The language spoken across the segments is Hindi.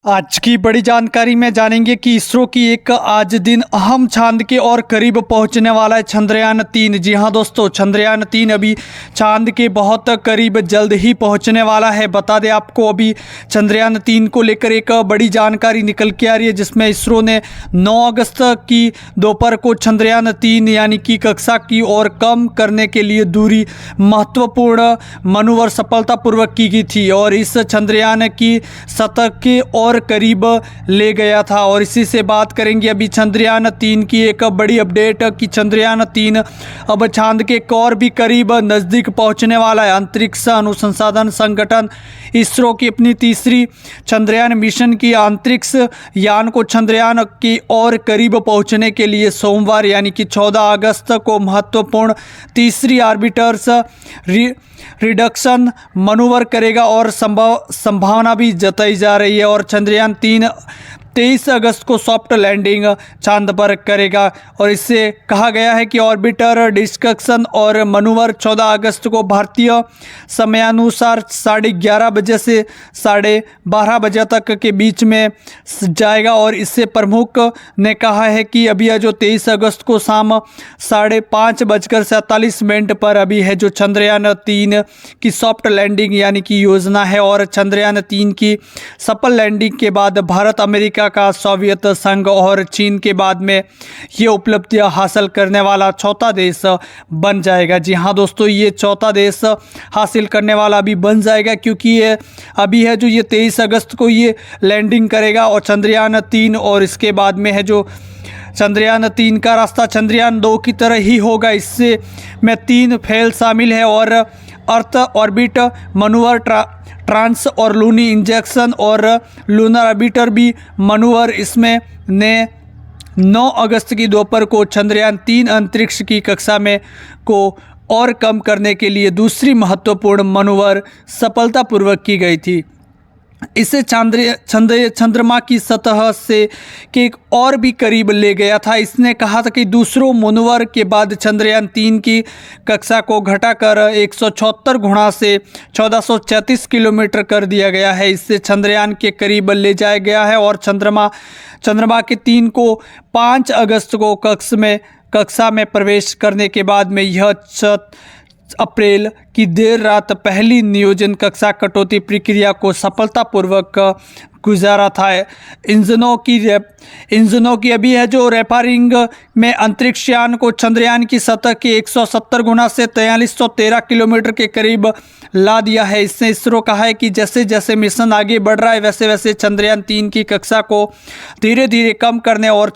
आज की बड़ी जानकारी में जानेंगे कि इसरो की एक आज दिन अहम चांद के और करीब पहुंचने वाला है चंद्रयान 3। जी हां दोस्तों, चंद्रयान 3 अभी चांद के बहुत करीब जल्द ही पहुंचने वाला है। बता दें आपको, अभी चंद्रयान 3 को लेकर एक बड़ी जानकारी निकल के आ रही है, जिसमें इसरो ने 9 अगस्त की दोपहर को चंद्रयान 3 यानी कि कक्षा की ओर कम करने के लिए दूरी महत्वपूर्ण मनोवर सफलतापूर्वक की गई थी और इस चंद्रयान की सतह के और करीब ले गया था। और इसी से बात करेंगे अभी चंद्रयान 3 की एक बड़ी अपडेट कि चंद्रयान 3 अब चांद के और भी करीब नज़दीक पहुंचने वाला है। अंतरिक्ष अनुसंधान संगठन इसरो की अपनी तीसरी चंद्रयान मिशन की अंतरिक्ष यान को चंद्रयान की और करीब पहुंचने के लिए सोमवार यानी कि 14 अगस्त को महत्वपूर्ण तीसरी आर्बिटर्स रिडक्शन मनूवर करेगा और संभावना भी जताई जा रही है। और चंद्रयान 3 23 अगस्त को सॉफ्ट लैंडिंग चांद पर करेगा और इससे कहा गया है कि ऑर्बिटर डिस्कशन और मनूवर 14 अगस्त को भारतीय समयानुसार 11:30 बजे से 12:30 बजे तक के बीच में जाएगा। और इससे प्रमुख ने कहा है कि अभी जो 23 अगस्त को शाम 5:47 पर अभी है जो चंद्रयान 3 की सॉफ्ट लैंडिंग यानी कि योजना है। और चंद्रयान 3 की सफल लैंडिंग के बाद भारत, अमेरिका का सोवियत संघ और चीन के बाद में ये उपलब्धियां हासिल करने वाला चौथा देश बन जाएगा। जी हाँ दोस्तों, ये चौथा देश हासिल करने वाला भी बन जाएगा, क्योंकि ये अभी है जो ये 23 अगस्त को ये लैंडिंग करेगा और चंद्रयान 3 और इसके बाद में है जो चंद्रयान 3 का रास्ता चंद्रयान 2 की तरह ही होगा। इससे में 3 फेल शामिल है और अर्थ ऑर्बिट मनूवर, ट्रांस और लूनी इंजेक्शन और लूनर ऑर्बिटर भी मनूवर। इसमें ने 9 अगस्त की दोपहर को चंद्रयान 3 अंतरिक्ष की कक्षा में को और कम करने के लिए दूसरी महत्वपूर्ण मनूवर सफलतापूर्वक की गई थी। इसे चंद्रमा की सतह से के और भी करीब ले गया था। इसने कहा था कि दूसरों मनूवर के बाद चंद्रयान 3 की कक्षा को घटाकर 176 गुणा से 1434 किलोमीटर कर दिया गया है। इससे चंद्रयान के करीब ले जाया गया है और चंद्रमा के 3 को 5 अगस्त को कक्षा में प्रवेश करने के बाद में यह अप्रैल की देर रात पहली नियोजन कक्षा कटौती प्रक्रिया को सफलतापूर्वक गुजारा था। इंजनों की अभी है जो रेफारिंग में अंतरिक्ष यान को चंद्रयान की सतह के 170 गुना से 4313 किलोमीटर के करीब ला दिया है। इसने इसरो कहा है कि जैसे जैसे मिशन आगे बढ़ रहा है वैसे वैसे चंद्रयान 3 की कक्षा को धीरे धीरे कम करने और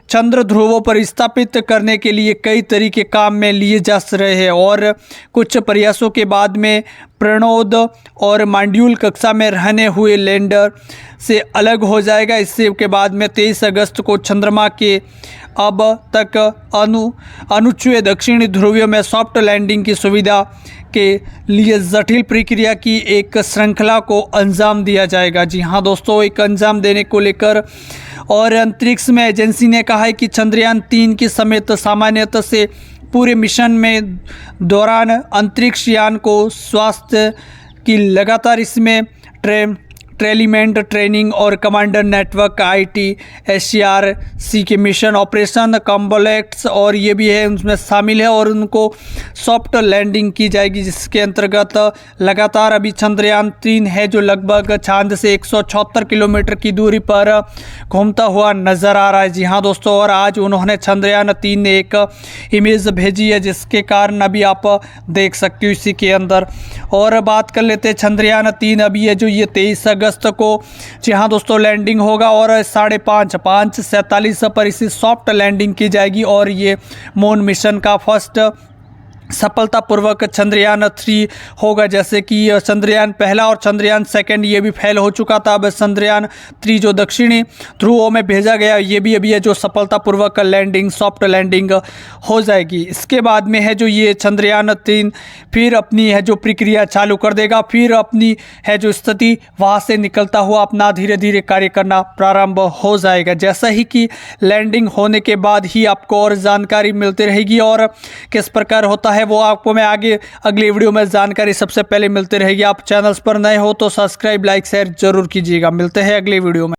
चंद्र ध्रुवों पर स्थापित करने के लिए कई तरीके काम में लिए जा रहे हैं। और कुछ प्रयासों के बाद में प्रणोद और मॉड्यूल कक्षा में रहने हुए लैंडर से अलग हो जाएगा। इससे के बाद में 23 अगस्त को चंद्रमा के अब तक अनुच्छेद दक्षिणी ध्रुवीय में सॉफ्ट लैंडिंग की सुविधा के लिए जटिल प्रक्रिया की एक श्रृंखला को अंजाम दिया जाएगा। जी हाँ दोस्तों, एक अंजाम देने को लेकर और अंतरिक्ष में एजेंसी ने कहा है कि चंद्रयान 3 की समेत सामान्यतः से पूरे मिशन में दौरान अंतरिक्ष यान को स्वास्थ्य की लगातार इसमें ट्रेलिमेंट ट्रेनिंग और कमांडर नेटवर्क ITSCRC के मिशन ऑपरेशन कॉम्प्लेक्स और ये भी है उसमें शामिल है और उनको सॉफ्ट लैंडिंग की जाएगी, जिसके अंतर्गत लगातार अभी चंद्रयान 3 है जो लगभग चांद से 176 किलोमीटर की दूरी पर घूमता हुआ नज़र आ रहा है। जी हाँ दोस्तों, और आज उन्होंने चंद्रयान 3 ने एक इमेज भेजी है जिसके कारण अभी आप देख सकते हो इसी के अंदर। और बात कर लेते हैं चंद्रयान 3 अभी है जो ये 23 अगस्त को जी हाँ दोस्तों लैंडिंग होगा और 5:47 पर इसी सॉफ्ट लैंडिंग की जाएगी और ये मून मिशन का फर्स्ट सफलतापूर्वक चंद्रयान 3 होगा। जैसे कि चंद्रयान पहला और चंद्रयान 2 ये भी फेल हो चुका था। अब चंद्रयान 3 जो दक्षिणी ध्रुवों में भेजा गया ये भी अभी है जो सफलतापूर्वक लैंडिंग सॉफ्ट लैंडिंग हो जाएगी। इसके बाद में है जो ये चंद्रयान 3 फिर अपनी है जो प्रक्रिया चालू कर देगा, फिर अपनी है जो स्थिति वहाँ से निकलता हुआ अपना धीरे धीरे कार्य करना प्रारंभ हो जाएगा। जैसा ही कि लैंडिंग होने के बाद ही आपको और जानकारी मिलती रहेगी और किस प्रकार होता है है वो आपको मैं आगे अगली वीडियो में जानकारी सबसे पहले मिलती रहेगी। आप चैनल्स पर नए हो तो सब्सक्राइब, लाइक, शेयर जरूर कीजिएगा। मिलते हैं अगली वीडियो में।